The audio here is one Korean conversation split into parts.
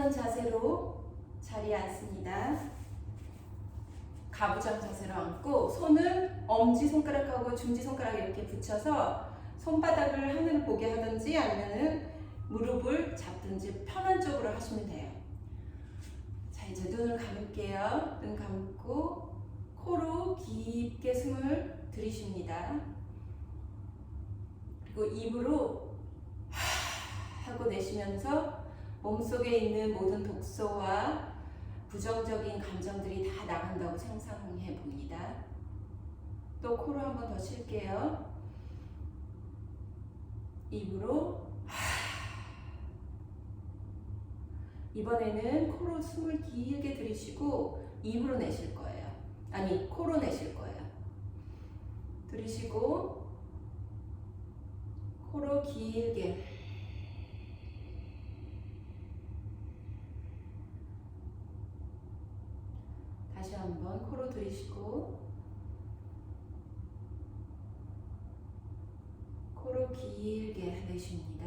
편한 자세로 자리에 앉습니다. 가부장 자세로 앉고 손은 엄지손가락하고 중지손가락 이렇게 붙여서 손바닥을 하늘을 보게 하든지 아니면 무릎을 잡든지 편한 쪽으로 하시면 돼요. 자, 이제 눈을 감을게요. 눈 감고 코로 깊게 숨을 들이쉽니다. 그리고 입으로 하고 내쉬면서 몸속에 있는 모든 독소와 부정적인 감정들이 다 나간다고 상상해 봅니다. 또 코로 한 번 더 쉴게요. 입으로 이번에는 코로 숨을 길게 들이쉬고 입으로 내쉴 거예요. 아니, 코로 내쉴 거예요. 들이쉬고 코로 길게 다시 한번 코로 들이쉬고 코로 길게 내쉽니다.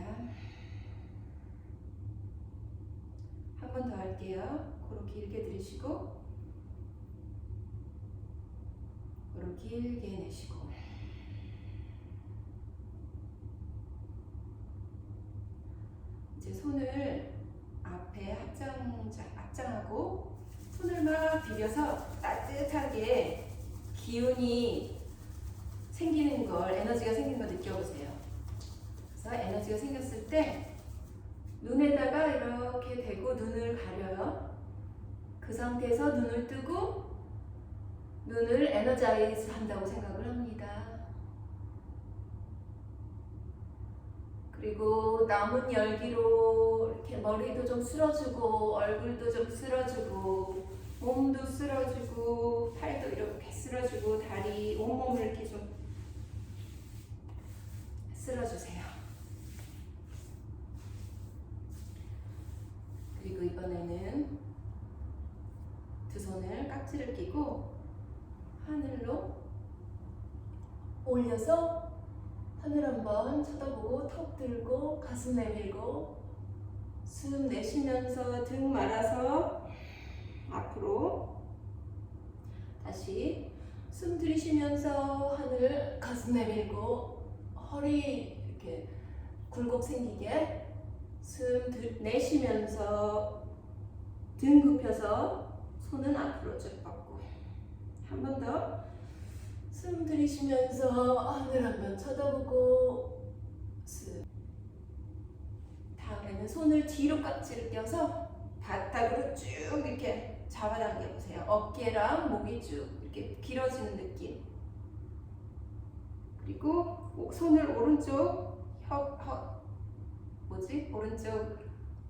한 번 더 할게요. 코로 길게 들이쉬고 코로 길게 내쉬고 이제 손을 앞에 합장하고 손을 막 비벼서 따뜻하게 기운이 생기는 걸, 에너지가 생기는 걸 느껴보세요. 그래서 에너지가 생겼을 때 눈에다가 이렇게 대고 눈을 가려요. 그 상태에서 눈을 뜨고 눈을 에너자이즈 한다고 생각을 합니다. 그리고 남은 열기로 이렇게 머리도 좀 쓸어주고 얼굴도 좀 쓸어주고 몸도 쓸어주고 팔도 이렇게 쓸어주고 다리, 온몸을 이렇게 좀 쓸어주세요. 그리고 이번에는 두 손을 깍지를 끼고 하늘로 올려서 하늘 한번 쳐다보고 턱 들고 가슴 내밀고 숨 내쉬면서 등 말아서 앞으로 다시 숨 들이쉬면서 하늘 가슴 내밀고 허리 이렇게 굴곡 생기게 숨 내쉬면서 등 굽혀서 손은 앞으로 쭉 뻗고 한 번 더 숨 들이쉬면서 하늘 한번 쳐다보고 다음에는 손을 뒤로 깍지를 껴서 바닥으로 쭉 이렇게 잡아당겨 보세요. 어깨랑 목이 쭉 이렇게 길어지는 느낌. 그리고 손을 오른쪽 오른쪽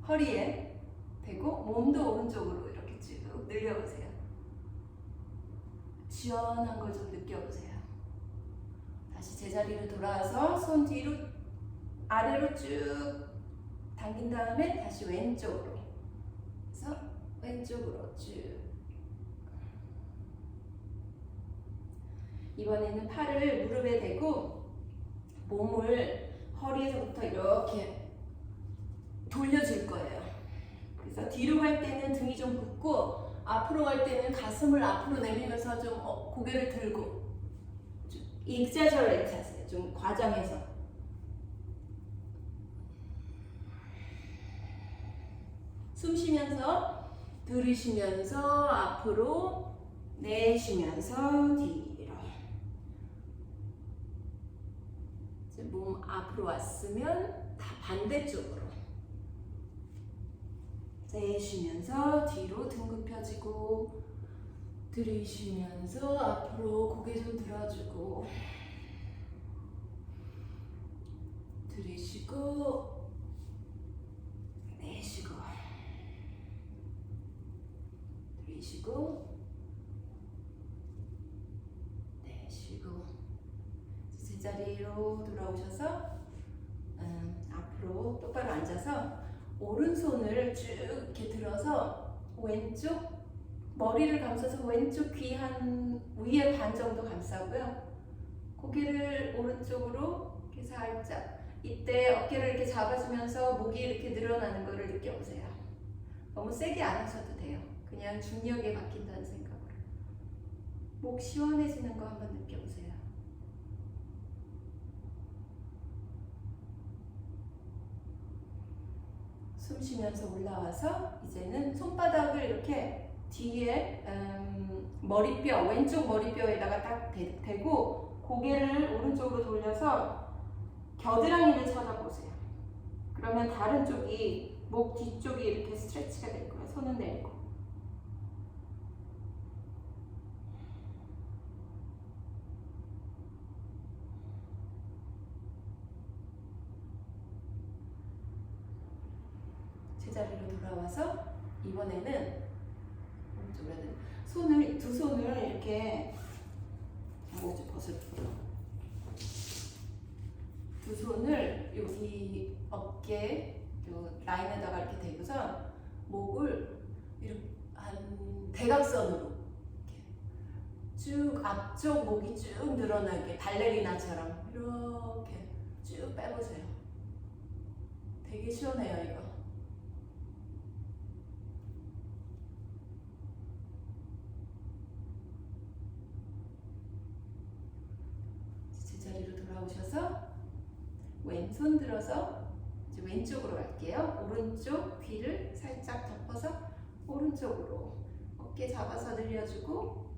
허리에 대고 몸도 오른쪽으로 이렇게 쭉 늘려보세요. 시원한 걸 좀 느껴보세요. 다시 제자리로 돌아와서 손 뒤로 아래로 쭉 당긴 다음에 다시 왼쪽으로 그래서 왼쪽으로 쭉 이번에는 팔을 무릎에 대고 몸을 허리에서부터 이렇게 돌려줄 거예요. 그래서 뒤로 갈 때는 등이 좀 붓고 앞으로 갈 때는 가슴을 앞으로 내밀면서 좀 고개를 들고 익자절의 자세 좀 과장해서 숨 쉬면서 들이쉬면서 앞으로 내쉬면서 뒤로 이제 몸 앞으로 왔으면 다 반대쪽으로 내쉬면서 뒤로 등 굽혀지고 들이쉬면서 앞으로 고개 좀 들어주고 들이쉬고 내쉬고 들이쉬고 내쉬고 제자리로 돌아오셔서 앞으로 똑바로 앉아서 오른손을 쭉 이렇게 들어서 왼쪽 머리를 감싸서 왼쪽 귀 한 위에 반 정도 감싸고요. 고개를 오른쪽으로 이렇게 살짝 이때 어깨를 이렇게 잡아주면서 목이 이렇게 늘어나는 거를 느껴보세요. 너무 세게 안 하셔도 돼요. 그냥 중력에 맡긴다는 생각으로. 목 시원해지는 거 한번 느껴보세요. 숨 쉬면서 올라와서 이제는 손바닥을 이렇게 뒤에 머리뼈, 왼쪽 머리뼈에다가 딱 대고 고개를 오른쪽으로 돌려서 겨드랑이를 쳐다보세요. 그러면 다른 쪽이 목 뒤쪽이 이렇게 스트레치가 될 거예요. 손은 내리고. 제자리로 돌아와서 이번에는 오른쪽으로 두 손을 이렇게 좀 벗을게요. 두 손을 여기 어깨 요 라인에다가 이렇게 대고서 목을 이렇게 한 대각선으로 이렇게 쭉 앞쪽 목이 쭉 늘어나게 발레리나처럼 이렇게 쭉 빼보세요. 되게 시원해요 이거. 제자리로 돌아오셔서 왼손 들어서 이제 왼쪽으로 갈게요. 오른쪽 귀를 살짝 덮어서 오른쪽으로 어깨 잡아서 늘려주고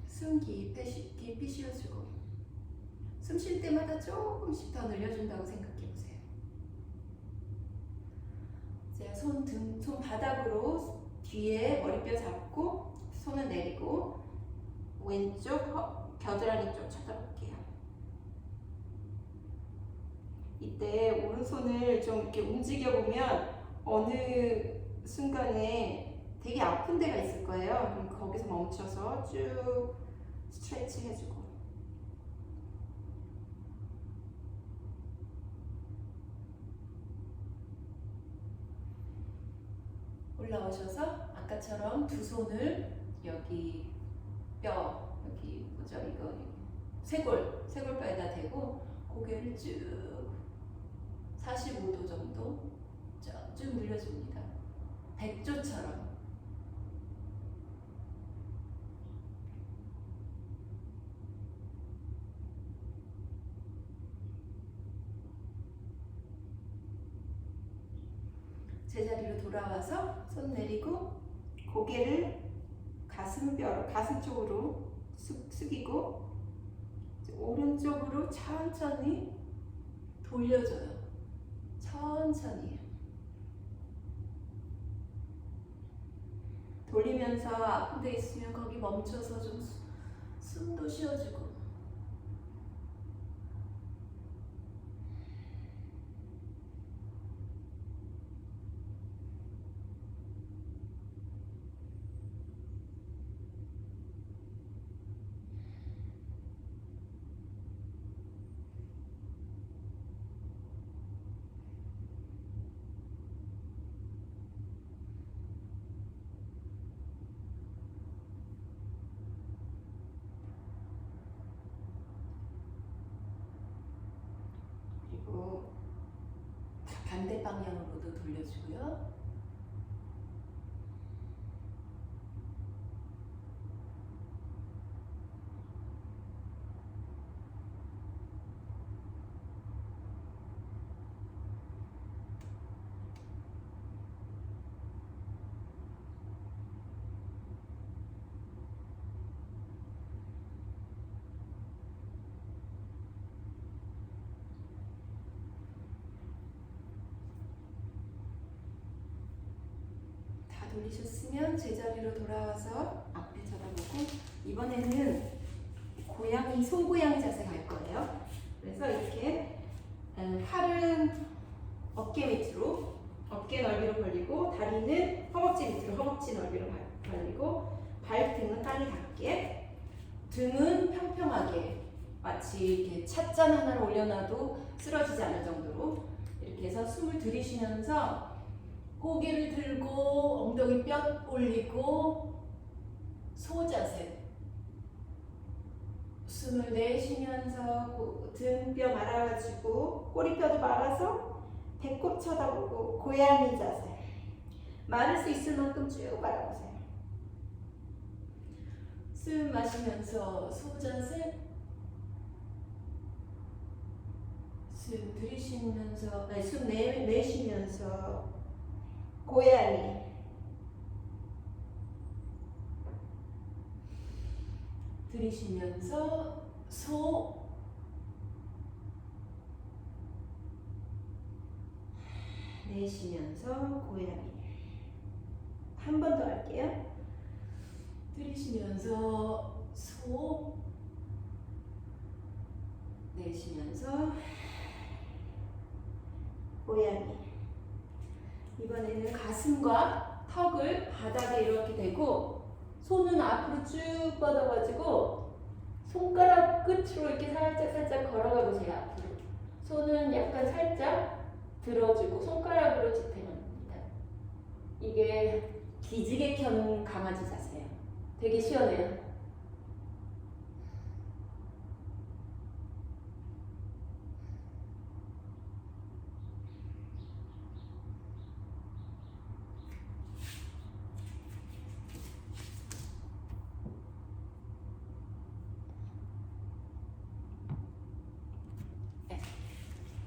숨 깊이 쉬어주고 숨 쉴 때마다 조금씩 더 늘려준다고 생각해보세요. 이제 손 바닥으로 뒤에 머리뼈 잡고 손을 내리고 왼쪽 겨드랑이 쪽 쳐다볼게요. 이때 오른손을 좀 이렇게 움직여보면 어느 순간에 되게 아픈 데가 있을 거예요. 그럼 거기서 멈춰서 쭉 스트레치 해주고 올라오셔서 아까처럼 두 손을 여기 뼈, 여기 뭐죠 이거 쇄골뼈에다 대고 고개를 쭉 45도 정도 쭉 늘려줍니다. 백조처럼. 제자리로 돌아와서 손 내리고 고개를 가슴 쪽으로 숙이고 오른쪽으로 천천히 돌려줘요. 천천히 돌리면서 아픈 데 있으면 거기 멈춰서 좀 숨도 쉬어주고 그리고 반대 방향으로도 돌려주고요. 돌리셨으면 제자리로 돌아와서 앞에 쳐다보고 이번에는 소고양이 자세 갈 거예요. 그래서 이렇게 팔은 어깨 밑으로 어깨 넓이로 벌리고 다리는 허벅지 밑으로 허벅지 넓이로 벌리고 발등은 땅에 닿게 등은 평평하게 마치 이렇게 찻잔 하나를 올려놔도 쓰러지지 않을 정도로 이렇게 해서 숨을 들이쉬면서 고개를 들고 엉덩이 뼈 올리고 소자세 숨을 내쉬면서 등뼈 말아가지고 꼬리뼈도 말아서 배꼽 쳐다보고 고양이 자세. 마를 수 있을 만큼 쭉 말아보세요. 숨 마시면서 소자세. 숨 들이쉬면서 숨 내쉬면서 고양이. 들이쉬면서 소. 내쉬면서 고양이. 한 번 더 할게요. 들이쉬면서 소. 내쉬면서 고양이. 이번에는 가슴과 턱을 바닥에 이렇게 대고 손은 앞으로 쭉 뻗어가지고 손가락 끝으로 이렇게 살짝 걸어가 보세요. 앞으로. 손은 약간 살짝 들어주고 손가락으로 지탱합니다. 이게 기지개 켜는 강아지 자세예요. 되게 시원해요.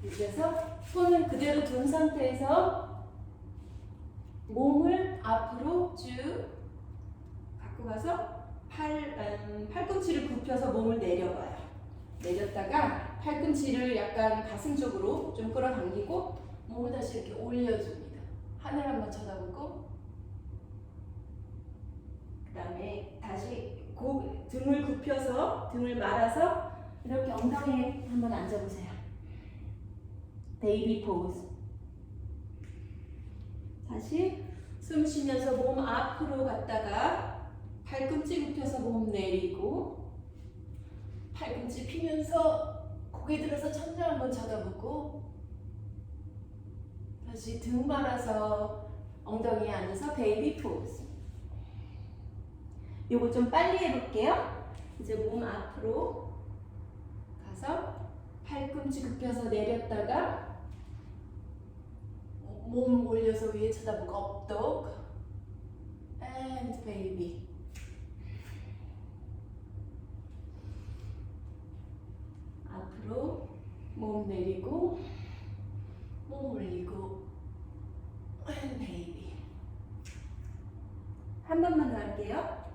그래서 손을 그대로 둔 상태에서 몸을 앞으로 쭉 갖고 가서 팔꿈치를 굽혀서 몸을 내려봐요. 내렸다가 팔꿈치를 약간 가슴 쪽으로 좀 끌어당기고 몸을 다시 이렇게 올려줍니다. 하늘 한번 쳐다보고 그 다음에 다시 등을 굽혀서 등을 말아서 이렇게 엉덩이에 한번 앉아보세요. 베이비 포즈. 다시 숨 쉬면서 몸 앞으로 갔다가 팔꿈치 굽혀서 몸 내리고 팔꿈치 피면서 고개 들어서 천장 한번 쳐다보고 다시 등 말아서 엉덩이에 앉아서 베이비 포즈. 요거 좀 빨리 해볼게요. 이제 몸 앞으로 가서 팔꿈치 굽혀서 내렸다가 몸 올려서 위에 쳐다보고 업독 and baby. 앞으로 몸 내리고 몸 올리고 and baby. 한 번만 더 할게요.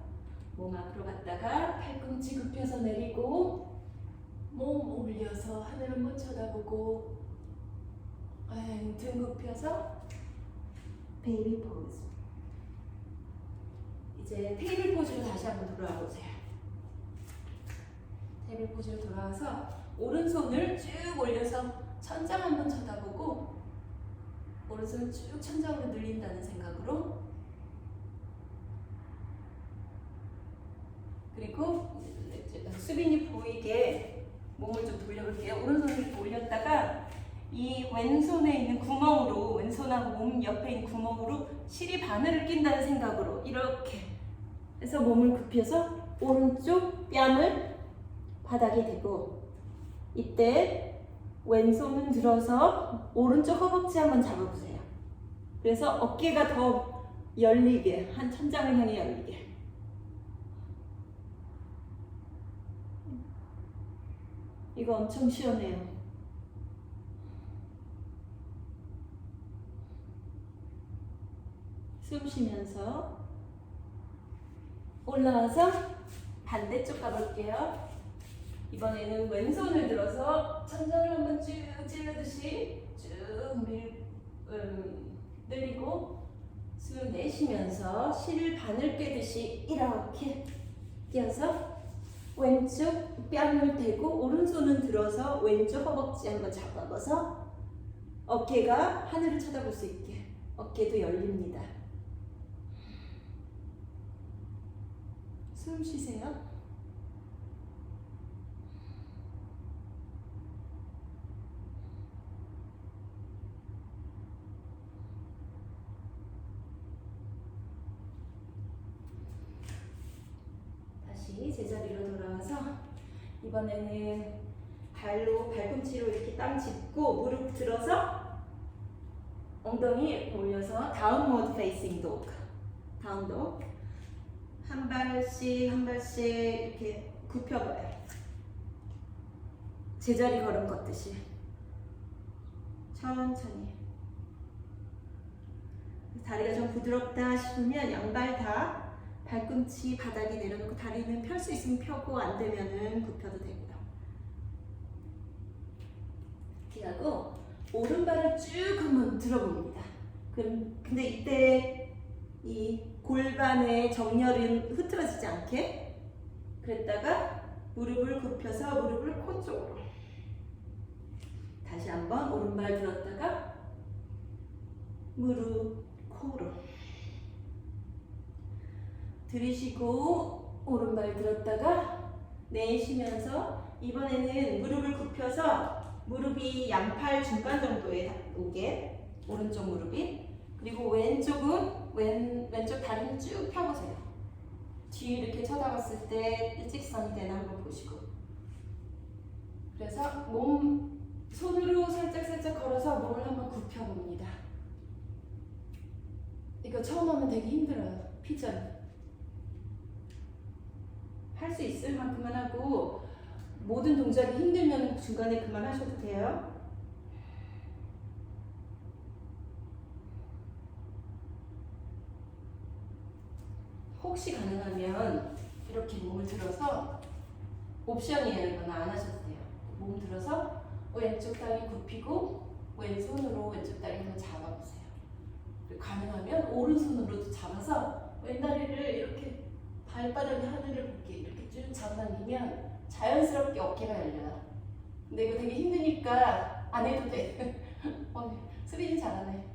몸 앞으로 갔다가 팔꿈치 굽혀서 내리고 몸 올려서 하늘 한번 쳐다보고 등 굽혀서 베이비 포즈. 이제 테이블 포즈로 다시 한번 돌아와 보세요. 테이블 포즈로 돌아와서 오른손을 쭉 올려서 천장 한번 쳐다보고 오른손을 쭉 천장으로 늘린다는 생각으로, 그리고 수빈이 보이게 몸을 좀 돌려볼게요. 오른손을 이렇게 올렸다가 이 왼손에 있는 구멍으로, 왼손하고 몸 옆에 있는 구멍으로 실이 바늘을 낀다는 생각으로 이렇게 해서 몸을 굽혀서 오른쪽 뺨을 바닥에 대고, 이때 왼손은 들어서 오른쪽 허벅지 한번 잡아보세요. 그래서 어깨가 더 열리게, 한 천장을 향해 열리게. 이거 엄청 시원해요. 숨 쉬면서 올라와서 반대쪽 가볼게요. 이번에는 왼손을 들어서 천장을 한번 쭉 찌르듯이 쭉 늘리고 숨 내쉬면서 실을 바늘 꿰듯이 이렇게 끼워서 왼쪽 뺨을 대고 오른손은 들어서 왼쪽 허벅지 한번 잡아봐서 어깨가 하늘을 쳐다볼 수 있게 어깨도 열립니다. 숨 쉬세요. 다시 제자리로 돌아와서 이번에는 발꿈치로 이렇게 땅 짚고 무릎 들어서 엉덩이 올려서 다운워드 페이싱 도그. 다운 도그. 한 발씩 이렇게 굽혀봐요. 제자리 걸음 걷듯이. 천천히. 다리가 좀 부드럽다 싶으면 양발 다 발꿈치 바닥에 내려놓고 다리는 펼 수 있으면 펴고 안 되면은 굽혀도 되고요. 이렇게 하고 오른발을 쭉 한번 들어봅니다. 근데 이때 이 골반의 정렬은 흐트러지지 않게 그랬다가 무릎을 굽혀서 무릎을 코 쪽으로 다시 한번 오른발 들었다가 무릎 코로 들이쉬고 오른발 들었다가 내쉬면서 이번에는 무릎을 굽혀서 무릎이 양팔 중간 정도에 오게 오른쪽 무릎이 그리고 왼쪽은 왼쪽 다리는 쭉 펴보세요. 뒤 이렇게 쳐다봤을 때 일직선이 되나 한번 보시고 그래서 몸 손으로 살짝 걸어서 몸을 한번 굽혀봅니다. 이거 처음 하면 되게 힘들어요. 피전 할 수 있을 만큼만 하고 모든 동작이 힘들면 중간에 그만하셔도 돼요. 혹시 가능하면 이렇게 몸을 들어서 옵션이에요. 이건 안 하셔도 돼요. 몸 들어서 왼쪽 다리 굽히고 왼손으로 왼쪽 다리 한번 잡아보세요. 가능하면 오른손으로도 잡아서 왼다리를 이렇게 발바닥에 하늘을 볼게 이렇게 쭉 잡아당기면 자연스럽게 어깨가 열려요. 근데 이거 되게 힘드니까 안 해도 돼. 수빈이 잘하네.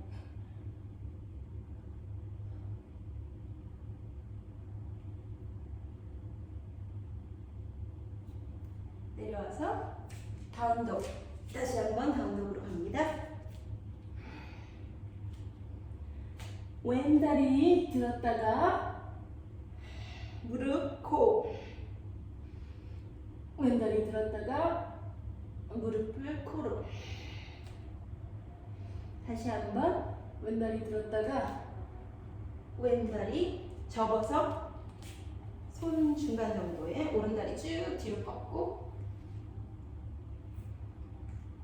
내려와서 다운독. 다시 한번 다운독으로 갑니다. 왼다리 들었다가 무릎 코 왼다리 들었다가 무릎을 코로 다시 한번 왼다리 들었다가 왼다리 접어서 손 중간 정도에 오른다리 쭉 뒤로 뻗고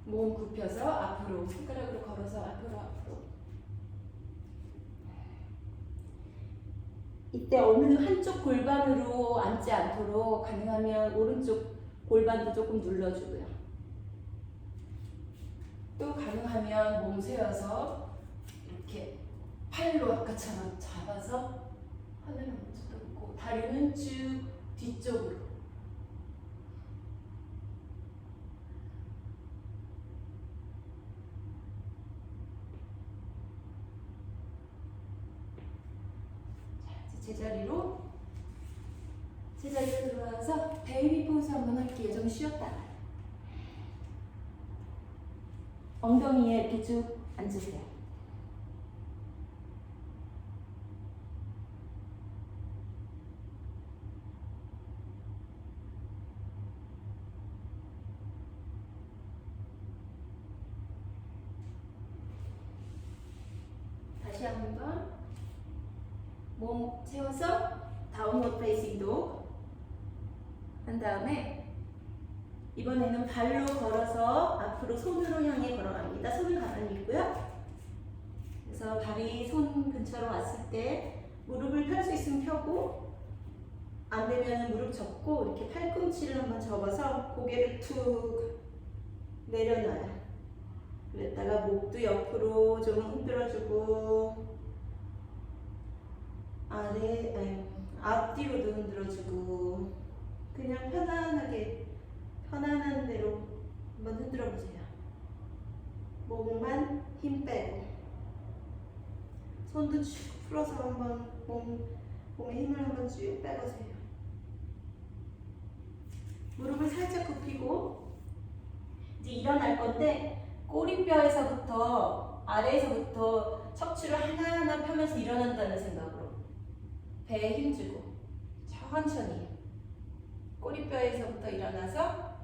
몸 굽혀서 앞으로 손가락으로 걸어서 앞으로 이때 어느 한쪽 골반으로 앉지 않도록 가능하면 오른쪽 골반도 조금 눌러주고요. 또 가능하면 몸 세워서 이렇게 팔로 아까처럼 잡아서 하늘을 쳐다보고 다리는 쭉 뒤쪽으로 제자리로 들어와서 베이비 포즈 한번 할게요. 좀 쉬었다가 엉덩이에 이렇게 쭉 앉으세요. 다시 한번 몸 세워서 다운워드 페이싱 독 한 다음에 이번에는 발로 걸어서 앞으로 손으로 향해 걸어갑니다. 손을 가만히 있고요. 그래서 발이 손 근처로 왔을 때 무릎을 펼 수 있으면 펴고 안 되면 무릎 접고 이렇게 팔꿈치를 한번 접어서 고개를 툭 내려놔요. 그랬다가 목도 옆으로 좀 흔들어주고 앞뒤로도 흔들어주고 그냥 편안한 대로 한번 흔들어 보세요. 몸만 힘 빼고 손도 쭉 풀어서 한번 몸에 힘을 한번 쭉 빼보세요. 무릎을 살짝 굽히고 이제 일어날 건데 꼬리뼈에서부터 아래에서부터 척추를 하나하나 펴면서 일어난다는 생각으로 배에 힘주고 천천히 꼬리뼈에서부터 일어나서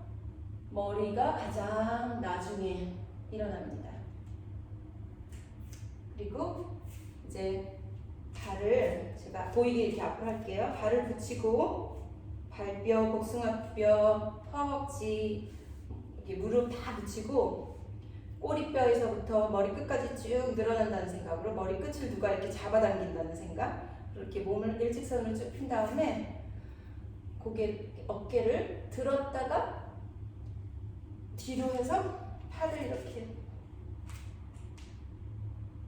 머리가 가장 나중에 일어납니다. 그리고 이제 발을 제가 보이게 이렇게 앞으로 할게요. 발을 붙이고 발뼈, 복숭아뼈, 허벅지, 이렇게 무릎 다 붙이고 꼬리뼈에서부터 머리 끝까지 쭉 늘어난다는 생각으로 머리 끝을 누가 이렇게 잡아당긴다는 생각, 그렇게 몸을 일직선으로 쭉 핀 다음에 어깨를 들었다가 뒤로 해서 팔을 이렇게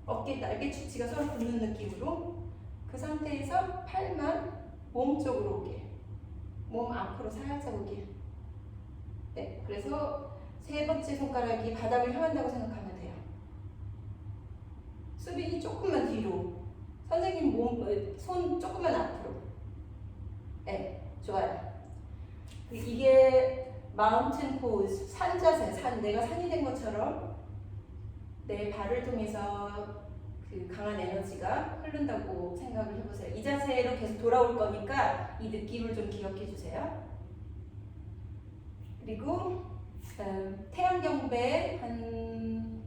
어깨 날개 축지가 서로 붙는 느낌으로 그 상태에서 팔만 몸 쪽으로 오게, 몸 앞으로 살짝 오게. 네, 그래서 세 번째 손가락이 바닥을 향한다고 생각하면 돼요. 수빈이 조금만 뒤로, 선생님 손 조금만 앞으로. 네, 좋아요. 이게 마운틴 포즈, 산 자세, 내가 산이 된 것처럼 내 발을 통해서 그 강한 에너지가 흐른다고 생각을 해보세요. 이 자세로 계속 돌아올 거니까 이 느낌을 좀 기억해 주세요. 그리고 태양경배 한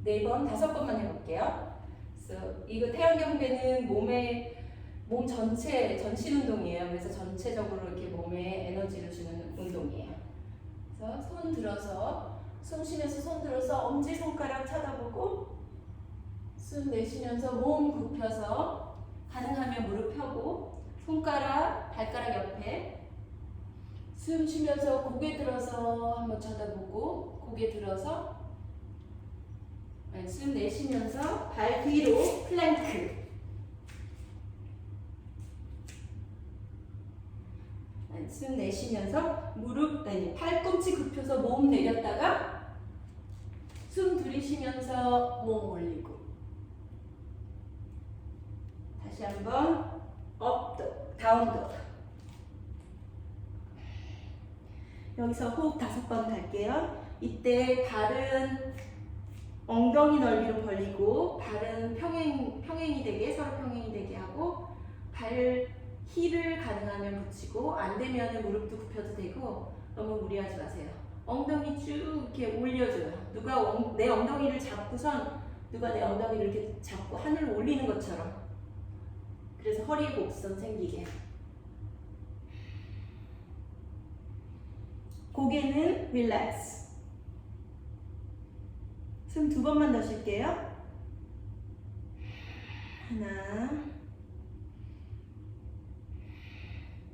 4번, 5번만 해볼게요. 그래서 이거 태양경배는 몸 전체 전신 운동이에요. 그래서 전체적으로 이렇게 몸에 에너지를 주는 운동이에요. 그래서 손 들어서 숨 쉬면서 손 들어서 엄지 손가락 쳐다보고 숨 내쉬면서 몸 굽혀서 가능하면 무릎 펴고 손가락 발가락 옆에 숨 쉬면서 고개 들어서 한번 쳐다보고 고개 들어서 숨 내쉬면서 발 뒤로 플랭크. 숨 내쉬면서 팔꿈치 굽혀서 몸 내렸다가 숨 들이쉬면서 몸 올리고 다시 한번 업독, 다운독. 여기서 호흡 5번 갈게요. 이때 발은 엉덩이 넓이로 벌리고 발은 평행이 되게, 서로 평행이 되게 하고 발 힐을 가능하면 붙이고 안 되면 무릎도 굽혀도 되고 너무 무리하지 마세요. 엉덩이 쭉 이렇게 올려줘요. 누가 내 엉덩이를 잡고선 누가 내 엉덩이를 이렇게 잡고 하늘을 올리는 것처럼. 그래서 허리 곡선 생기게. 고개는 릴렉스. 숨 2번만 더 쉴게요. 하나,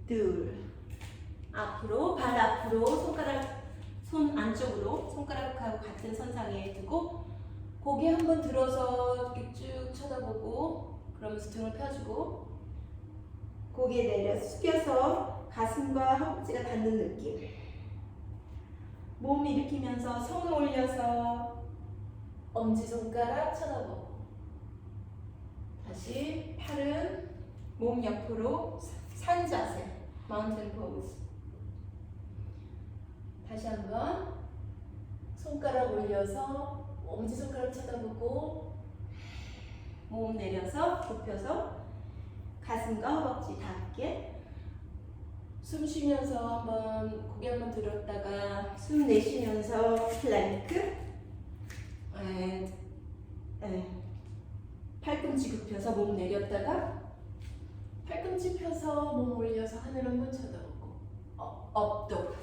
둘. 앞으로, 발 앞으로, 손 안쪽으로, 손가락하고 같은 선상에 두고 고개 한번 들어서 이렇게 쭉 쳐다보고 그러면서 등을 펴주고 고개 내려 숙여서 가슴과 허벅지가 닿는 느낌. 몸 일으키면서 손 올려서 엄지손가락 쳐다보고 다시 팔은 몸 옆으로 산 자세, 마운틴 포즈. 다시 한번 손가락 올려서 엄지손가락 쳐다보고 몸 내려서 굽혀서 가슴과 허벅지 닿게. 숨 쉬면서 한번 고개 한번 들었다가 숨 내쉬면서 플랭크. 팔꿈치 굽혀서 몸 내렸다가 팔꿈치 펴서 몸 올려서 하늘 한번 쳐다보고 업독,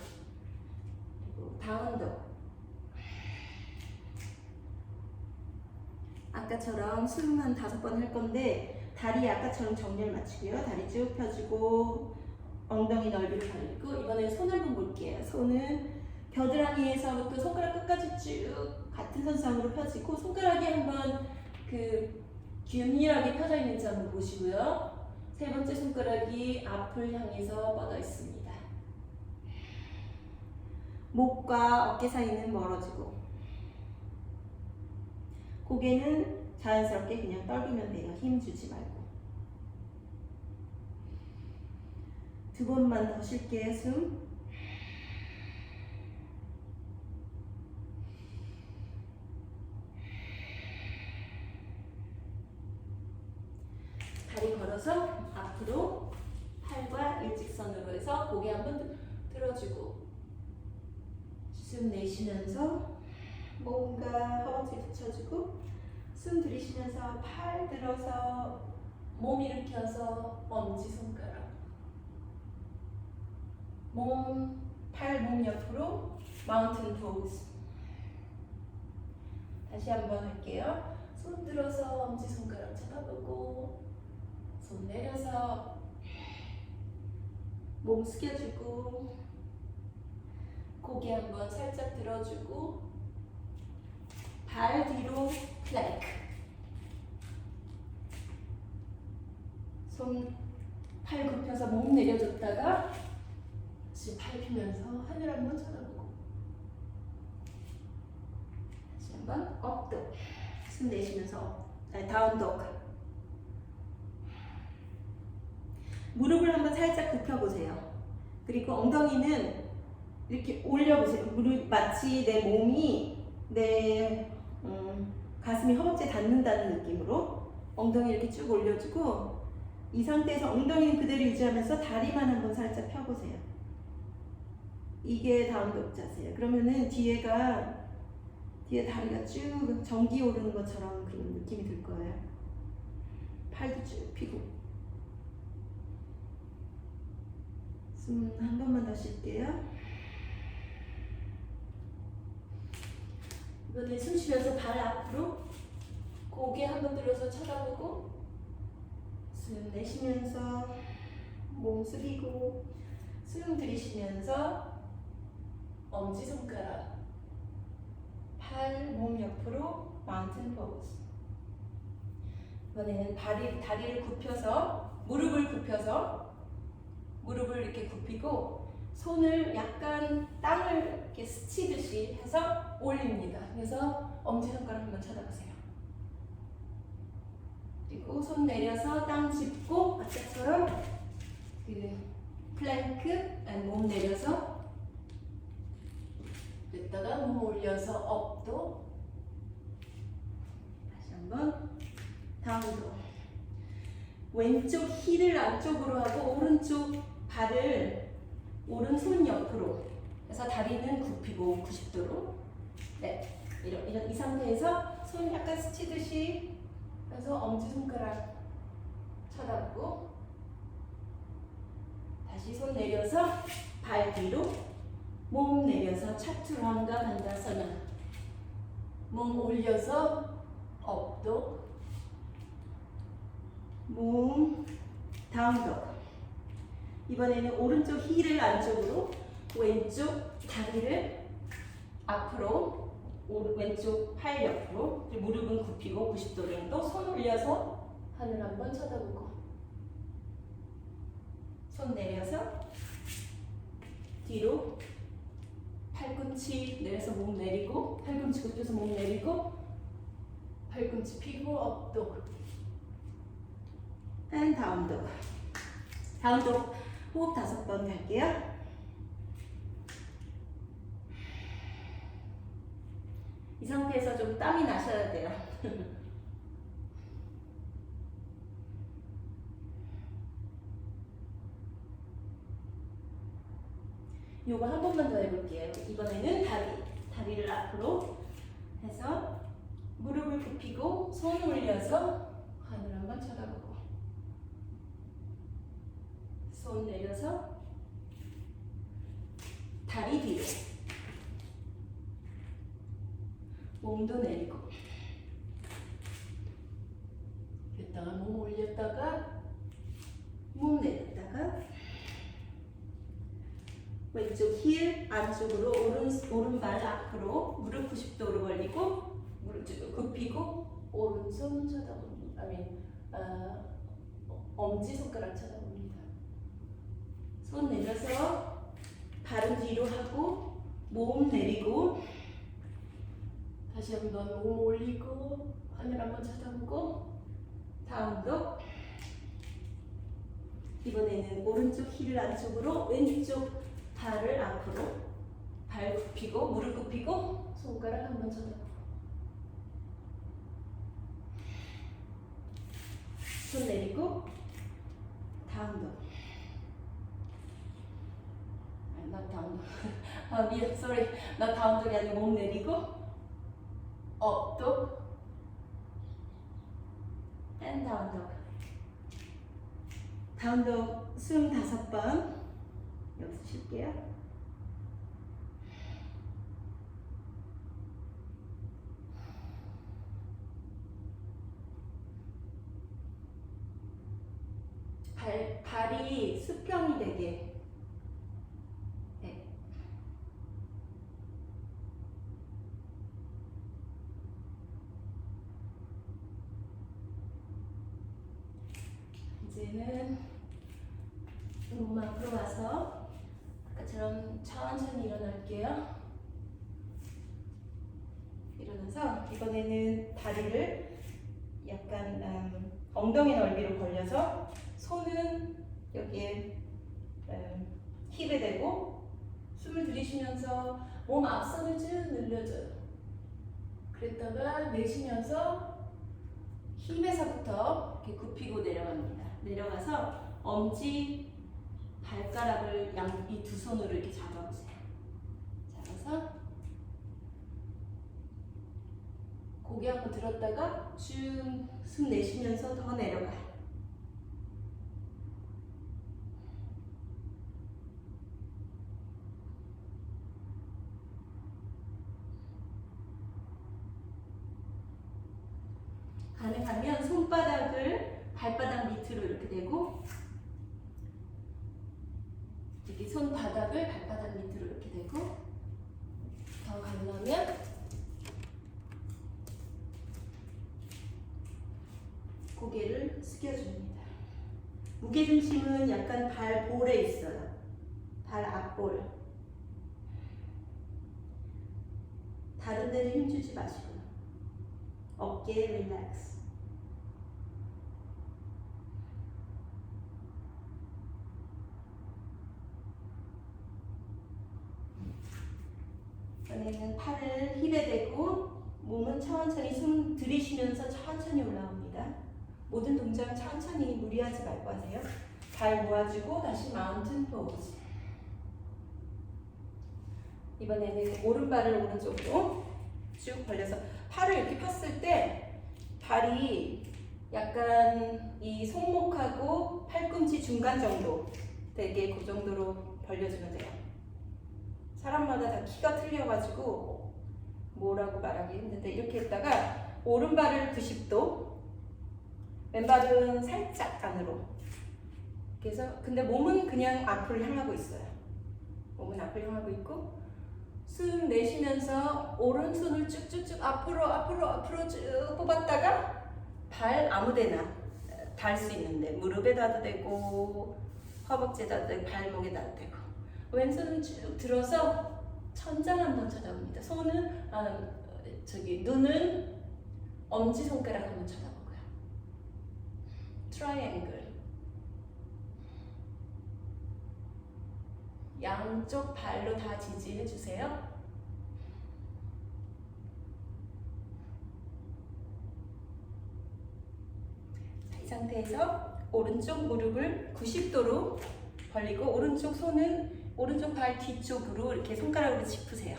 그리고 다운독. 아까처럼 숨 한 5번 할 건데 다리 아까처럼 정렬 맞추고요. 다리 쭉 펴주고 엉덩이 넓이로 벌리고 이번에 손 한번 볼게요. 손은 겨드랑이에서부터 손가락 끝까지 쭉 같은 선상으로 펴지고 손가락이 한번 균일하게 펴져 있는지 한번 보시고요. 3번째 손가락이 앞을 향해서 뻗어 있습니다. 목과 어깨 사이는 멀어지고 고개는 자연스럽게 그냥 떨구면 돼요. 힘 주지 말고. 2번만 더 쉴게요. 숨. 다리 걸어서 앞으로 팔과 일직선으로 해서 고개 한번 들어주고 숨 내쉬면서 뭔가 허벅지 붙여주고 숨 들이쉬면서 팔 들어서 몸 일으켜서 엄지손가락 팔 몸 옆으로 마운틴 포즈. 다시 한번 할게요. 손 들어서 엄지손가락 쳐다보고 손 내려서 몸 숙여주고 고개 한번 살짝 들어주고 발 뒤로 플랭크. 손 팔 굽혀서 몸 내려줬다가 다시 팔 펴면서 하늘 한번 쳐다보고 다시 한번 업독. 숨 내쉬면서 다운 독. 무릎을 한번 살짝 굽혀보세요. 그리고 엉덩이는 이렇게 올려보세요. 무릎 마치 내 몸이 내 가슴이 허벅지에 닿는다는 느낌으로 엉덩이 이렇게 쭉 올려주고 이 상태에서 엉덩이는 그대로 유지하면서 다리만 한번 살짝 펴보세요. 이게 다운독 자세예요. 그러면은 뒤에 다리가 쭉 전기 오르는 것처럼 그런 느낌이 들 거예요. 팔도 쭉 펴고 숨 한 번만 더 쉴게요. 이번에 숨 쉬면서 발 앞으로 고개 한번 들어서 쳐다보고 숨 내쉬면서 몸 숙이고 숨 들이쉬면서 엄지손가락 팔 몸 옆으로 마운틴 포즈. 이번에는 다리를 굽혀서 무릎을 이렇게 굽히고 손을 약간 땅을 이렇게 스치듯이 해서 올립니다. 그래서 엄지손가락 한번 쳐다보세요. 그리고 손 내려서 땅 짚고 아까처럼 그 플랭크, 몸 내려서 됐다가 몸 올려서 업도. 다시 한번 다운도. 왼쪽 힐을 안쪽으로 하고 오른쪽 발을 오른손 옆으로 해서 다리는 굽히고 90도로. 네, 이런 이 상태에서 손 약간 스치듯이 해서 엄지손가락 쳐다보고 다시 손 내려서 발 뒤로 몸 내려서 차투랑가 반다서나 몸 올려서 업도 몸 다운독. 이번에는 오른쪽 힐을 안쪽으로 왼쪽 다리를 앞으로 왼쪽 팔 옆으로 무릎은 굽히고 90도 정도 손 올려서 하늘 한번 쳐다보고 손 내려서 뒤로 팔꿈치 내려서 몸 내리고 팔꿈치 굽혀서 몸 내리고 팔꿈치 펴고 업도 앤 다운독. 다운독 호흡 5번 갈게요. 이 상태에서 좀 땀이 나셔야 돼요. 요거 한 번만 더 해볼게요. 이번에는 다리를 앞으로 해서 무릎을 굽히고 손 올려서 하늘 한번 쳐다보고 손 내려서 다리 뒤로 몸도 내리고 됐다가 몸 올렸다가 몸 내렸다가 왼쪽 힐 안쪽으로 오른발 앞으로 무릎 90도로 벌리고 무릎 쭉 굽히고 오른손 쳐다봅니다. 엄지손가락 쳐다봅니다. 손 내려서 발은 뒤로 하고 몸 내리고 다시 한번 몸 올리고 하늘 한번 쳐다보고 다운독. 이번에는 오른쪽 힐을 안쪽으로 왼쪽 발을 앞으로 발 굽히고 무릎 굽히고 손가락 한번 쳐다보고 손 내리고 다운독. not down. 아, 미안, sorry. not down dog이 아니고 몸 내리고 up dog and down dog. down dog 25번 여기서 쉴게요. 발이 수평이 되게. 네. 이제는 몸 앞으로 와서 아까처럼 천천히 일어날게요. 일어나서 이번에는 다리를 약간 엉덩이 넓이로 벌려서 손은 여기에 힙에 대고 숨을 들이쉬면서 몸 앞선을 쭉 늘려줘요. 그랬다가 내쉬면서 힙에서부터 이렇게 굽히고 내려갑니다. 내려가서 엄지 발가락을 이 두 손으로 이렇게 잡아보세요. 잡아서 고개 한번 들었다가 쭉 숨 내쉬면서 더 내려가요. 가능하면 손바닥을 발바닥 밑으로 이렇게 대고 여기 손바닥을 발바닥 밑으로 이렇게 대고 더 가능하면 고개를 숙여줍니다. 무게중심은 약간 발 볼에 있어요. 발 앞볼. 다른 데는 힘주지 마시고요. 어깨 릴렉스. 이번에는 팔을 힙에 대고 몸은 천천히 숨 들이쉬면서 천천히 올라옵니다. 모든 동작은 천천히 무리하지 말고 하세요. 발 모아주고 다시 마운틴 포즈. 이번에는 오른발을 오른쪽으로 쭉 벌려서 팔을 이렇게 폈을 때 발이 약간 이 손목하고 팔꿈치 중간 정도 되게 그 정도로 벌려주면 돼요. 사람마다 다 키가 틀려가지고 뭐라고 말하기 힘든데 이렇게 했다가 오른발을 90도 왼발은 살짝 안으로. 그래서 근데 몸은 그냥 앞을 향하고 있어요. 몸은 앞을 향하고 있고 숨 내쉬면서 오른손을 쭉쭉쭉 앞으로 쭉 뽑았다가 발 아무데나 달 수 있는데 무릎에 닿아도 되고 허벅지에 닿아도 되고 발목에 닿아도 되고 왼손은 쭉 들어서 천장 한번 쳐다봅니다. 손은 눈은 엄지손가락 한번 쳐다보고요. 트라이앵글. 양쪽 발로 다 지지해 주세요. 자, 이 상태에서 오른쪽 무릎을 90도로 벌리고 오른쪽 손은 오른쪽 발 뒤쪽으로 이렇게 손가락으로 짚으세요.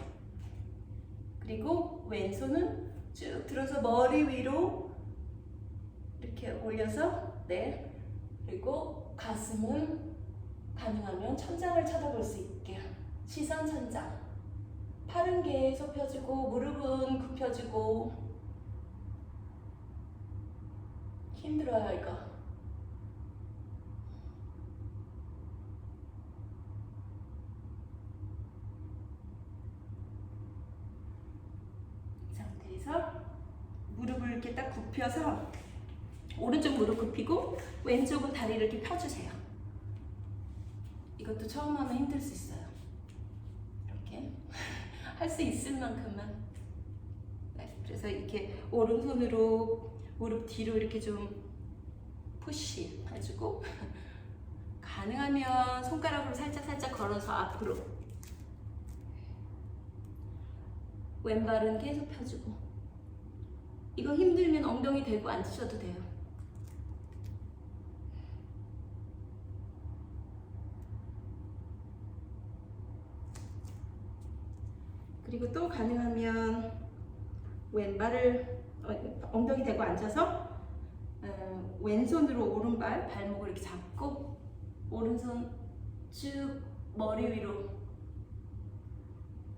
그리고 왼손은 쭉 들어서 머리 위로 이렇게 올려서 그리고 가슴은 가능하면 천장을 쳐다볼 수 있게 시선 천장. 팔은 계속 펴주고 무릎은 굽혀주고. 힘들어요 이거. 이 상태에서 무릎을 이렇게 딱 굽혀서 오른쪽 무릎 굽히고 왼쪽은 다리를 이렇게 펴주세요. 이것도 처음 하면 힘들 수 있어요. 이렇게 할 수 있을 만큼만. 네, 그래서 이렇게 오른손으로 무릎 뒤로 이렇게 좀 푸시 해주고 가능하면 손가락으로 살짝 걸어서 앞으로. 왼발은 계속 펴주고. 이거 힘들면 엉덩이 대고 앉으셔도 돼요. 그리고 또 가능하면 왼발을 엉덩이 대고 앉아서 왼손으로 오른발 발목을 이렇게 잡고 오른손 쭉 머리 위로,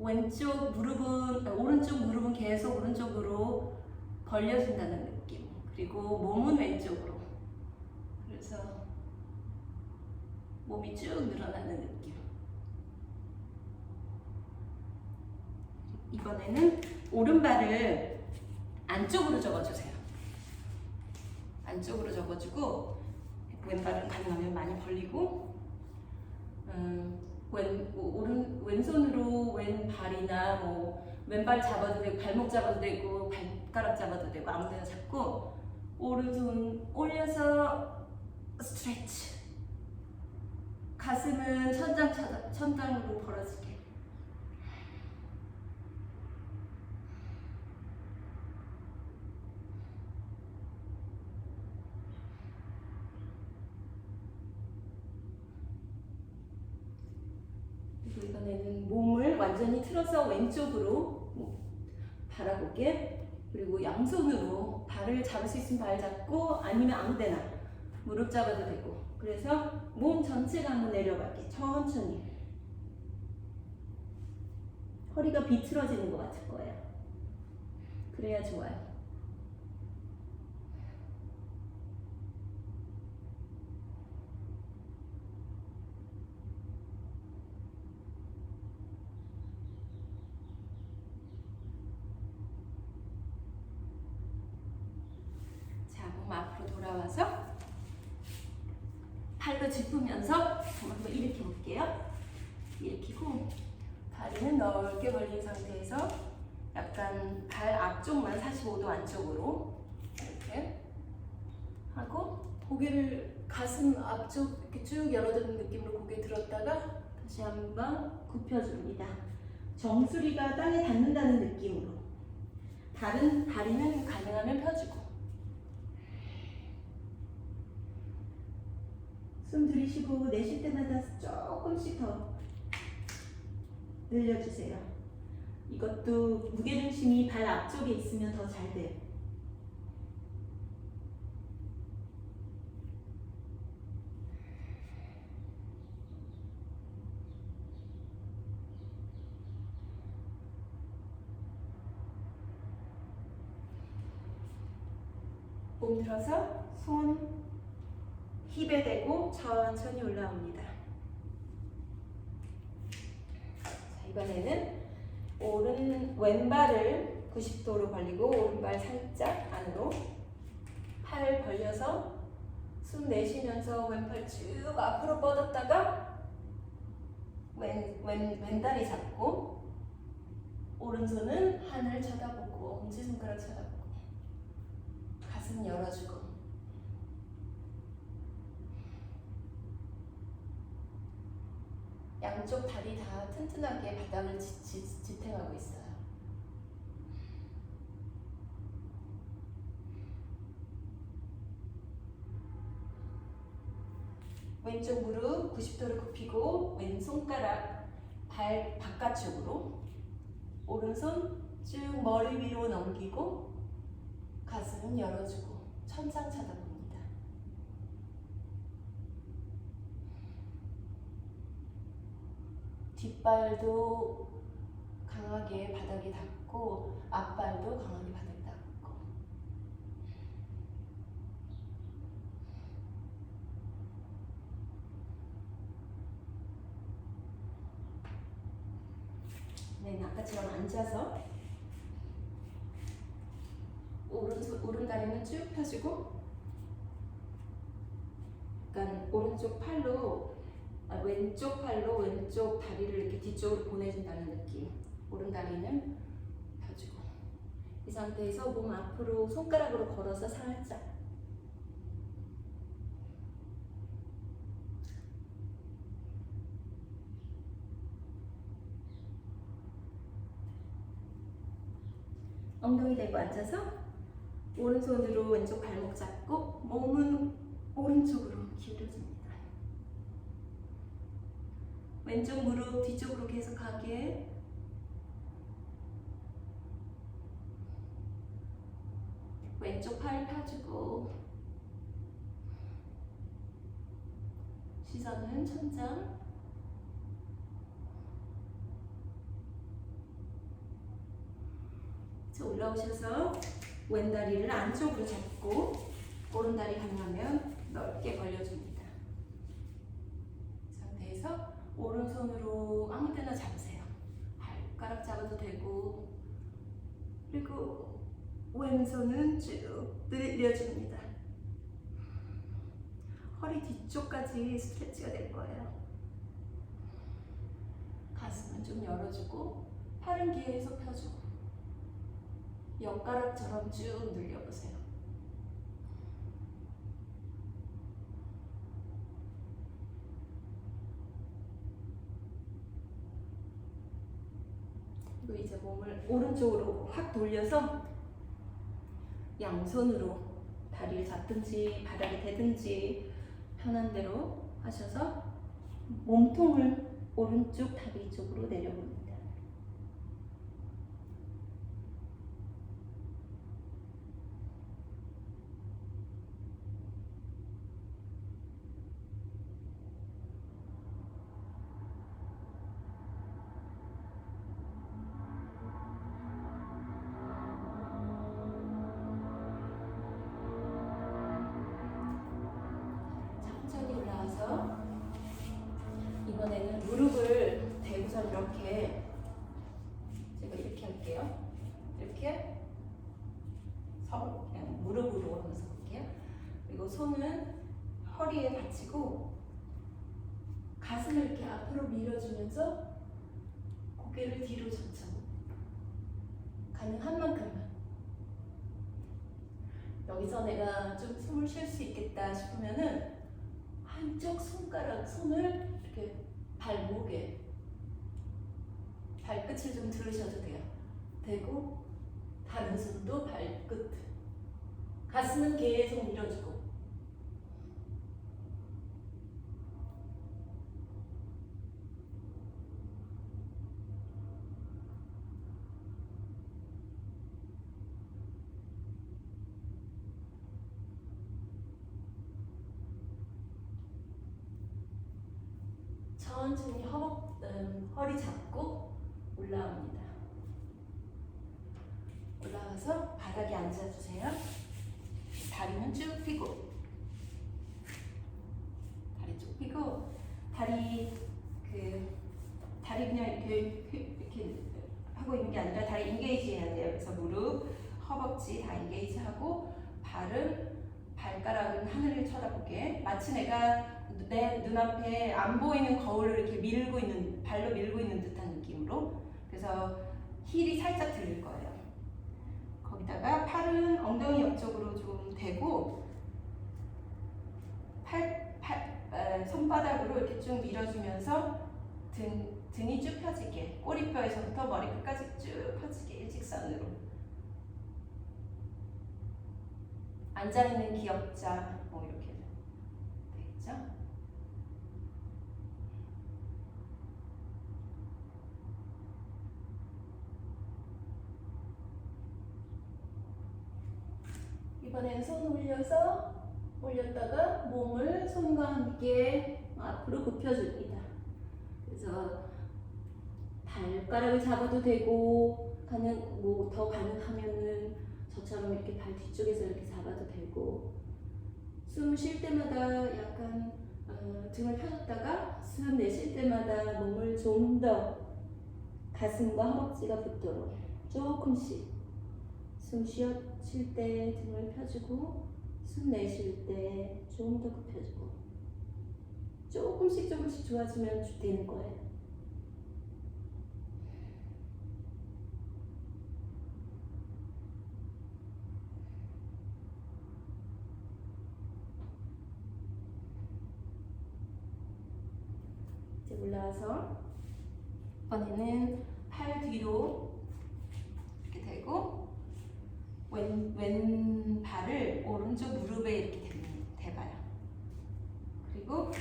오른쪽 무릎은 계속 오른쪽으로 벌려준다는 느낌. 그리고 몸은 왼쪽으로. 그래서 몸이 쭉 늘어나는 느낌. 이번에는 오른발을 안쪽으로 접어주세요. 안쪽으로 접어주고 왼발은 가능하면 많이 벌리고 왼손으로 왼발이나 뭐 왼발 잡아도 되고 발목 잡아도 되고 발가락 잡아도 되고 아무데나 잡고 오른손 올려서 스트레치. 가슴은 천장으로 벌어지게. 그리고 이번에는 몸을 완전히 틀어서 왼쪽으로 바라보게. 그리고 양손으로 발을 잡을 수 있으면 발 잡고 아니면 아무데나 무릎 잡아도 되고. 그래서 몸 전체가 한번 내려가게 천천히. 허리가 비틀어지는 것 같을 거예요. 그래야 좋아요. 자, 몸 앞으로 돌아와서 팔로 짚으면서 한번 일으켜 볼게요. 일으키고 다리는 넓게 벌린 상태에서 약간 발 앞쪽만 45도 안쪽으로 이렇게 하고 고개를 가슴 앞쪽 이렇게 쭉 열어주는 느낌으로 고개 들었다가 다시 한번 굽혀줍니다. 정수리가 땅에 닿는다는 느낌으로. 다리는 가능하면 펴주고. 숨 들이쉬고 내쉴 때마다 조금씩 더 늘려주세요. 이것도 무게중심이 발 앞쪽에 있으면 더 잘 돼요. 몸 들어서 손 힙에 대고 천천히 올라옵니다. 자, 이번에는 왼발을 90도로 벌리고 오른발 살짝 안으로 팔 벌려서 숨 내쉬면서 왼팔 쭉 앞으로 뻗었다가 왼다리 잡고 오른손은 하늘 쳐다보고 엄지손가락 쳐다보고 가슴 열어주고 양쪽 다리 다 튼튼하게 바닥을 지탱하고 있어요. 왼쪽 무릎 90도를 굽히고 왼손가락 발 바깥쪽으로 오른손 쭉 머리 위로 넘기고 가슴 열어주고 천장 쳐다봅니다. 뒷발도 강하게 바닥에 닿고 앞발도 강하게 바닥에 닿고 네, 아까처럼 앉아서 오른다리는 쭉 펴주고 약간 왼쪽 팔로 왼쪽 다리를 이렇게 뒤쪽으로 보내준다는 느낌. 오른다리는 펴주고 이 상태에서 몸 앞으로 손가락으로 걸어서 살짝 엉덩이 대고 앉아서 오른손으로 왼쪽 발목 잡고 몸은 오른쪽으로 기울여줍니다. 왼쪽 무릎 뒤쪽으로 계속 가게 팔 펴주고 시선은 천장. 자, 올라오셔서 왼다리를 안쪽으로 잡고 오른다리 가능하면 넓게 벌려줍니다. 상태에서 오른손으로 아무 때나 잡으세요. 발가락 잡아도 되고, 그리고 왼손은 쭉 늘려줍니다. 허리 뒤쪽까지 스트레치가 될 거예요. 가슴은 좀 열어주고 팔은 계속 펴주고 엿가락처럼 쭉 늘려보세요. 그리고 이제 몸을 오른쪽으로 확 돌려서 양손으로 다리를 잡든지 바닥에 대든지 편한 대로 하셔서 몸통을 오른쪽 다리 쪽으로 내려봅니다. 이번에는 무릎을 대고서 이렇게, 제가 이렇게 할게요. 이렇게 그냥 무릎으로 하면서 볼게요. 그리고 손은 허리에 받치고 가슴을 이렇게 앞으로 밀어주면서 고개를 뒤로 젖혀. 가능한 만큼만. 여기서 내가 좀 숨을 쉴 수 있겠다 싶으면은 한쪽 손을 이렇게 발목에, 발끝을 좀 들으셔도 돼요. 대고 다른 손도 발끝, 가슴은 계속 밀어주고. 천천히 허리 잡고 올라옵니다. 올라와서 바닥에 앉아주세요. 다리는 쭉 펴고, 다리 쭉 펴고, 다리 그냥 이렇게 하고 있는 게 아니라 다리 인게이지 해야 돼요. 그래서 무릎, 허벅지 다 인게이지 하고, 발가락은 하늘을 쳐다보게. 마치 내가 내 눈앞에 안 보이는 거울을 이렇게 발로 밀고 있는 듯한 느낌으로. 그래서 힐이 살짝 들릴 거예요. 거기다가 팔은 엉덩이 옆쪽으로 좀 대고, 손바닥으로 이렇게 쭉 밀어주면서 등이 쭉 펴지게, 꼬리뼈에서부터 머리끝까지 쭉 펴지게 일직선으로. 앉아있는 기역자, 뭐 이렇게 되겠죠? 이번엔 손 올렸다가 몸을 손과 함께 앞으로 굽혀줍니다. 그래서 발가락을 잡아도 되고, 더 가능하면은 저처럼 이렇게 발 뒤쪽에서 이렇게 잡아도 되고, 숨을 쉴 때마다 약간 등을 펴줬다가 숨 내쉴 때마다 몸을 좀 더 가슴과 허벅지가 붙도록 조금씩, 숨 쉴 때 등을 펴주고, 숨 내쉴 때 좀 더 굽혀주고, 조금씩 좋아지면 되는 거예요. 이제 올라와서 이번에는 팔 뒤로 이렇게 대고, 왼 발을 오른쪽 무릎에 이렇게 대봐요. 그리고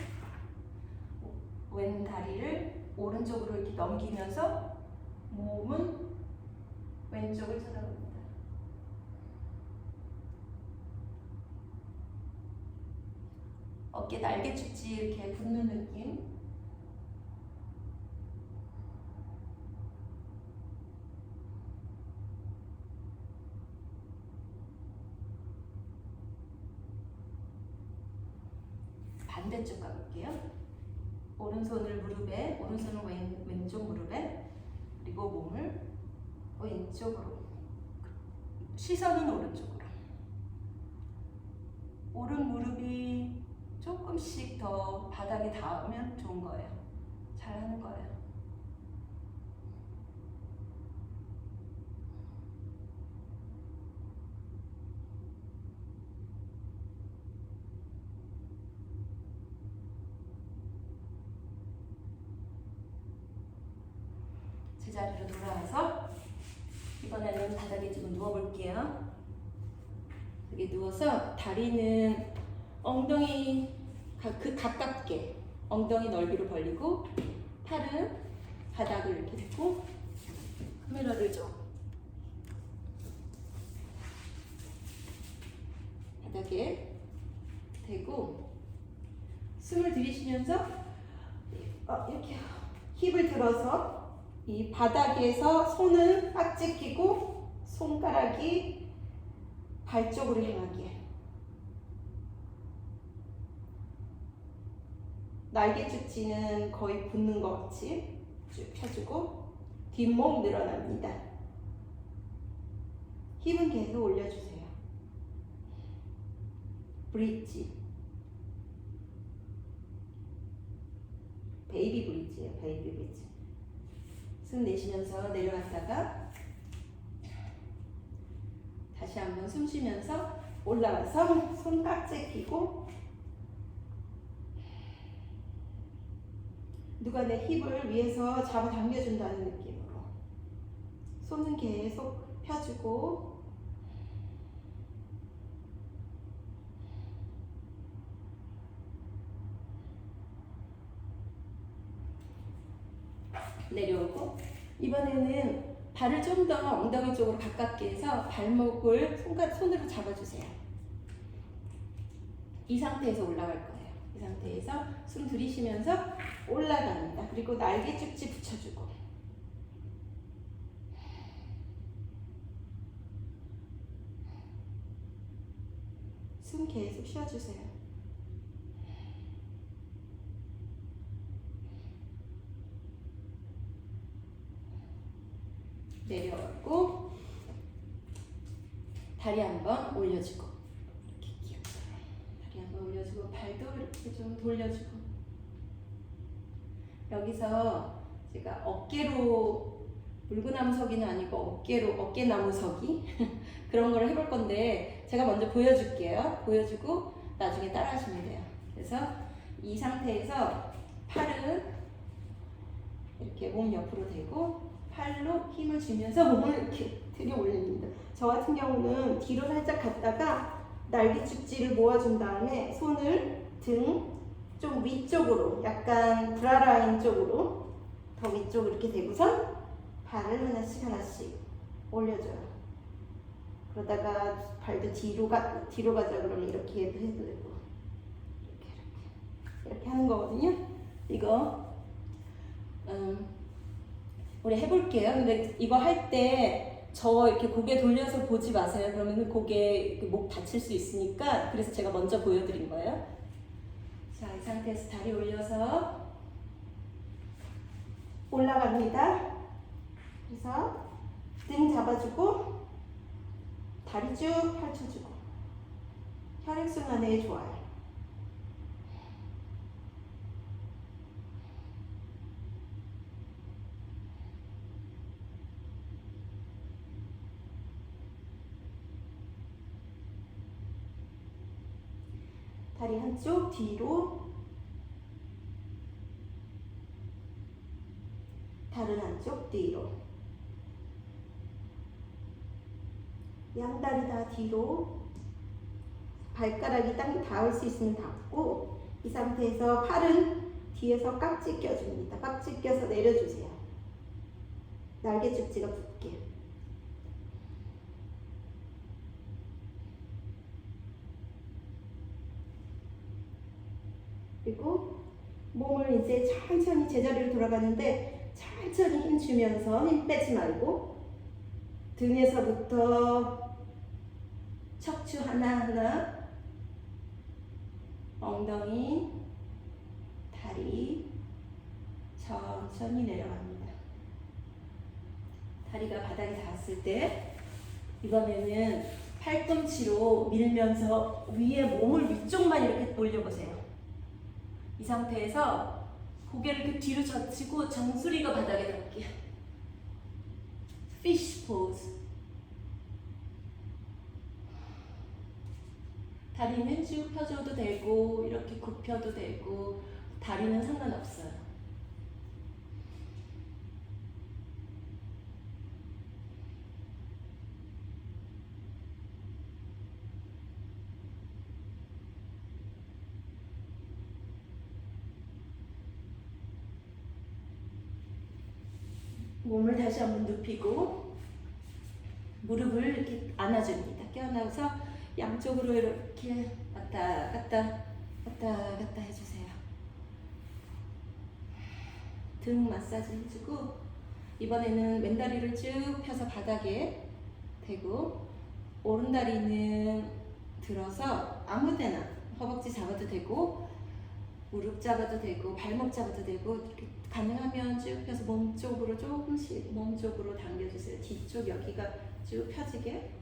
왼 다리를 오른쪽으로 이렇게 넘기면서 몸은 왼쪽을 쳐다봅니다. 어깨 날개 축지 이렇게 붙는 느낌. 반대쪽 가볼게요. 오른손을 무릎에, 오른손은 왼쪽 무릎에, 그리고 몸을 왼쪽으로, 시선은 오른쪽으로. 오른 무릎이 조금씩 더 바닥에 닿으면 좋은 거예요. 잘하는 거예요. 제자리로 돌아와서 이번에는 바닥에 좀 누워볼게요. 여기 누워서 다리는 엉덩이 가깝게 엉덩이 넓이로 벌리고 팔은 바닥을 이렇게 대고 카메라를 좀 바닥에 대고 숨을 들이쉬면서 이렇게 힙을 들어서 이 바닥에서 손은 깍지 끼고 손가락이 발 쪽으로 향하게. 날개 축지는 거의 붙는 것 같이 쭉 펴주고 뒷목 늘어납니다. 힙은 계속 올려주세요. 브릿지. 베이비 브릿지예요. 베이비 브릿지. 숨 내쉬면서 내려갔다가 다시 한번 숨 쉬면서 올라가서 손 깍지 끼고 누가 내 힙을 위에서 잡아당겨준다는 느낌으로 손은 계속 펴주고 내려오고 이번에는 발을 좀 더 엉덩이 쪽으로 가깝게 해서 발목을 손으로 잡아주세요. 이 상태에서 올라갈 거예요. 이 상태에서 숨 들이쉬면서 올라갑니다. 그리고 날개 쭉지 붙여주고 숨 계속 쉬어주세요. 내려가고 다리 한번 올려주고 이렇게 귀엽죠. 다리 한번 올려주고 발도 이렇게 좀 돌려주고 여기서 제가 어깨로 물구나무 서기는 아니고 어깨로 어깨나무 서기 그런 걸 해볼 건데 제가 먼저 보여줄게요. 보여주고 나중에 따라 하시면 돼요. 그래서 이 상태에서 팔은 이렇게 몸 옆으로 대고 팔로 힘을 주면서 몸을 이렇게 들여 올립니다. 저 같은 경우는 뒤로 살짝 갔다가 날개 축지를 모아준 다음에 손을 등 좀 위쪽으로 약간 브라라인 쪽으로 더 위쪽으로 이렇게 대고서 발을 하나씩 올려줘요. 그러다가 발도 뒤로 가자 그러면 이렇게 해도 되고 이렇게 하는 거거든요. 이거 우리 해볼게요. 근데 이거 할 때 저 이렇게 고개 돌려서 보지 마세요. 그러면 고개 목 다칠 수 있으니까 그래서 제가 먼저 보여드린 거예요. 자, 이 상태에서 다리 올려서 올라갑니다. 그래서 등 잡아주고 다리 쭉 펼쳐주고 혈액순환에 좋아요. 다리 한쪽 뒤로 다른 한쪽 뒤로 양다리 다 뒤로 발가락이 땅에 닿을 수 있으면 닿고 이 상태에서 팔은 뒤에서 깍지 껴줍니다. 깍지 껴서 내려주세요. 날개 축지가 붙게. 그리고 몸을 이제 천천히 제자리로 돌아가는데 천천히 힘 주면서 힘 빼지 말고 등에서부터 척추 하나하나, 엉덩이, 다리 천천히 내려갑니다. 다리가 바닥에 닿았을 때 이번에는 팔꿈치로 밀면서 위에 몸을 위쪽만 이렇게 올려보세요. 이 상태에서 고개를 이렇게 뒤로 젖히고 정수리가 바닥에 닿게. Fish pose. 다리는 쭉 펴줘도 되고 이렇게 굽혀도 되고 다리는 상관없어요. 몸을 다시 한번 눕히고 무릎을 이렇게 안아줍니다. 껴안아서 양쪽으로 이렇게 왔다 갔다 해주세요. 등 마사지 해주고 이번에는 왼다리를 쭉 펴서 바닥에 대고 오른다리는 들어서 아무데나 허벅지 잡아도 되고 무릎 잡아도 되고 발목 잡아도 되고 이렇게 가능하면 쭉 펴서 몸 쪽으로 조금씩 몸 쪽으로 당겨주세요. 뒤쪽 여기가 쭉 펴지게.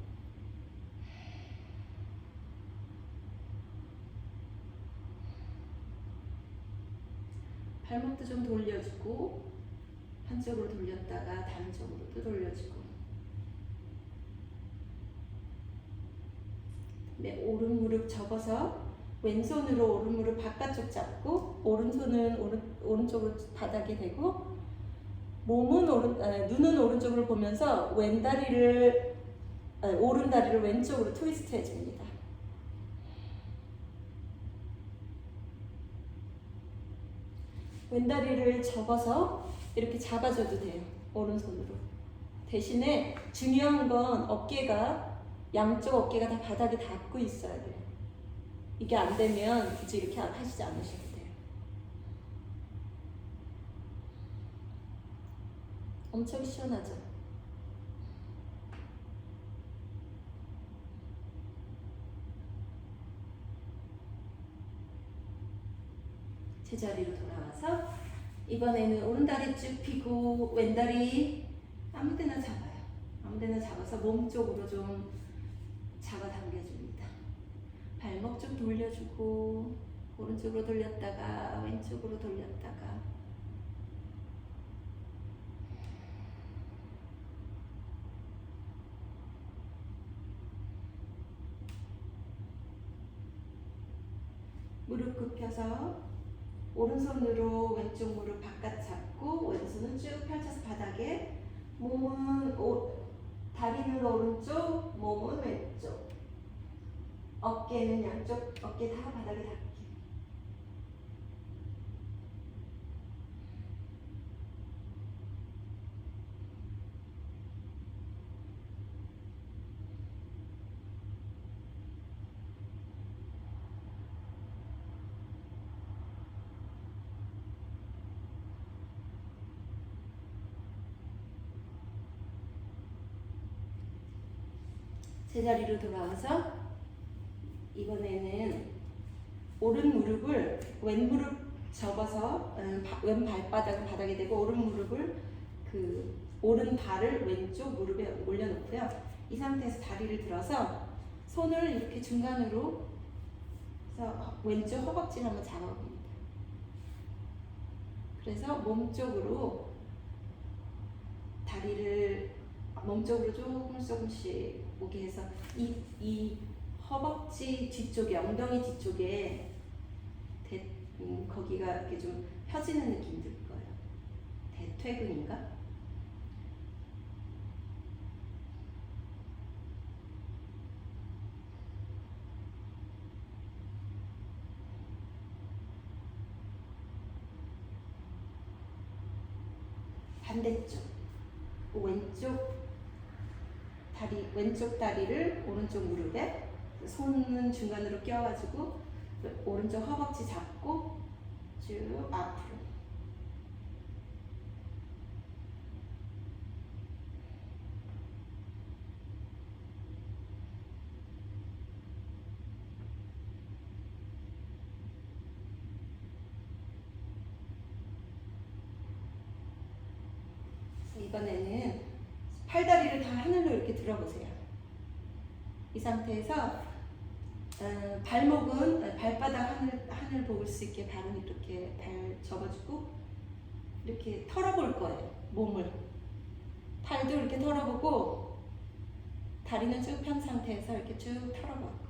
발목도 좀 돌려주고 한쪽으로 돌렸다가 다른 쪽으로 또 돌려주고. 네, 오른 무릎 접어서 왼손으로 오른 무릎 바깥쪽 잡고 오른손은 오른쪽으로 바닥에 대고 몸은 눈은 오른쪽으로 보면서 오른 다리를 왼쪽으로 트위스트 해줍니다. 왼다리를 접어서 이렇게 잡아줘도 돼요. 오른손으로. 대신에 중요한 건 양쪽 어깨가 다 바닥에 닿고 있어야 돼요. 이게 안 되면 굳이 이렇게 하시지 않으셔도 돼요. 엄청 시원하죠? 제자리로 돌아와서 이번에는 오른다리 쭉 펴고 왼다리 아무데나 잡아요. 아무데나 잡아서 몸 쪽으로 좀 잡아당겨줍니다. 발목 좀 돌려주고 오른쪽으로 돌렸다가 왼쪽으로 돌렸다가 무릎 굽혀서 오른손으로 왼쪽 무릎 바깥 잡고 왼손은 쭉 펼쳐서 바닥에 다리는 오른쪽, 몸은 왼쪽, 어깨는 양쪽 어깨 다 바닥에 닿게. 제자리로 돌아와서 이번에는 오른 무릎을 왼 무릎 접어서 왼 발바닥을 바닥에 대고 오른 무릎을 오른 발을 왼쪽 무릎에 올려놓고요. 이 상태에서 다리를 들어서 손을 이렇게 중간으로 해서 왼쪽 허벅지를 한번 잡아봅니다. 그래서 몸쪽으로 다리를 몸쪽으로 조금씩 오게 해서 이 허벅지 뒤쪽에 엉덩이 뒤쪽에 거기가 이렇게 좀 펴지는 느낌 들 거예요. 대퇴근인가? 반대쪽 왼쪽 다리를 오른쪽 무릎에 손은 중간으로 껴가지고 오른쪽 허벅지 잡고 쭉 앞으로. 이번에는 팔다리를 다 하늘로 이렇게 들어보세요. 이 상태에서 발목은 발바닥 하늘 보일 수 있게 발은 이렇게 발 접어주고 이렇게 털어볼 거예요. 몸을. 팔도 이렇게 털어보고 다리는 쭉 편 상태에서 이렇게 쭉 털어볼 거예요.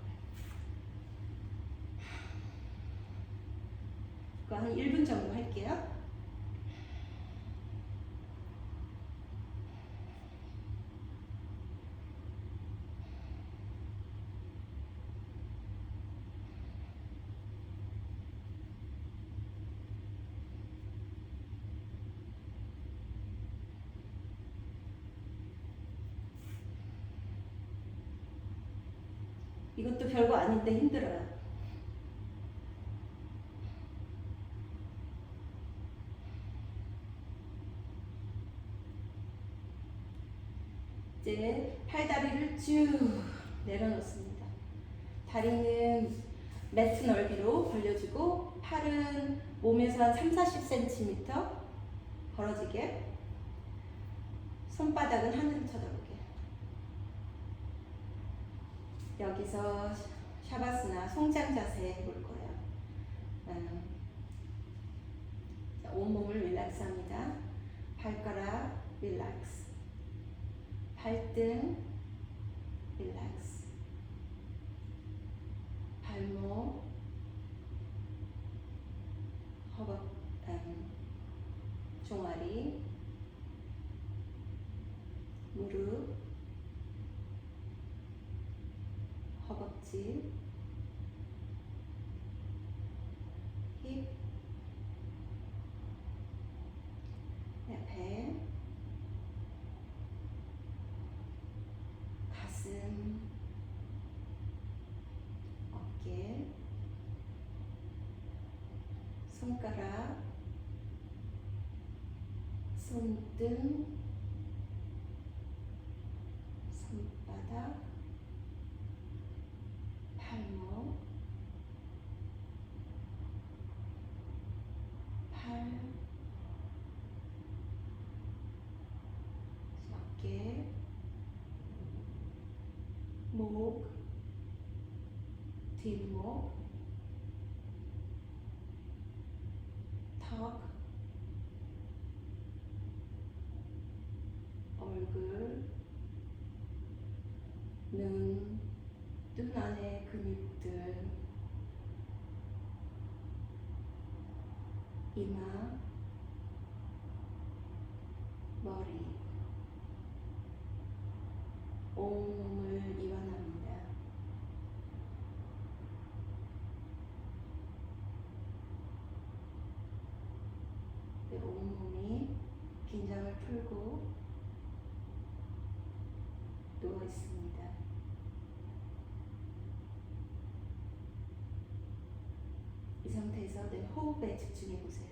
이거 한 1분 정도 할게요. 이것도 별거 아닌데 힘들어요. 이제 팔다리를 쭉 내려놓습니다. 다리는 매트 넓이로 벌려주고 팔은 몸에서 한 3-40cm 벌어지게, 손바닥은 하늘을 쳐다보게. 여기서 샤바스나 송장 자세 해볼 거예요. 자, 온몸을 릴렉스합니다. 발가락 릴렉스, 발등 릴렉스, 발목, 허벅, 종아리, 무릎, 허벅지, 힙, 배, 가슴, 어깨, 손가락, 손등, 손바닥, 발목, 팔, 어깨, 목, 뒷목, 턱, 얼굴, 눈 안에 근육들, 이마, 머리, 온몸을 이완합니다. 온몸이 긴장을 풀고 누워 있습니다. 이 상태에서 내 호흡에 집중해 보세요.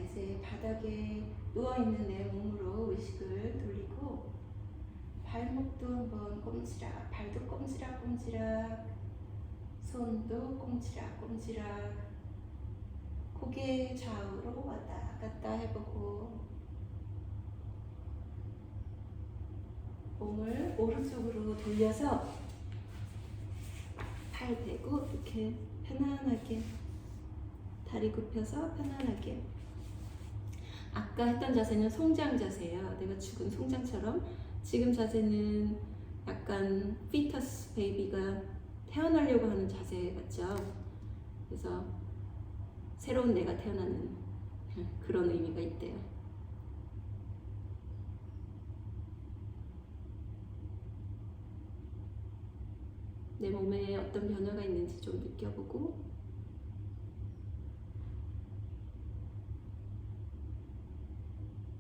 이제 바닥에 누워있는 내 몸으로 의식을 돌리고 발목도 한번 꼼지락, 발도 꼼지락꼼지락, 손도 꼼지락꼼지락, 고개 좌우로 왔다 갔다 해보고 몸을 오른쪽으로 돌려서 잘 대고 이렇게 편안하게 다리 굽혀서 편안하게. 아까 했던 자세는 송장 자세예요. 내가 죽은 송장처럼. 지금 자세는 약간 피터스 베이비가 태어나려고 하는 자세 같죠? 그래서 새로운 내가 태어나는 그런 의미가 있대요. 내 몸에 어떤 변화가 있는지 좀 느껴보고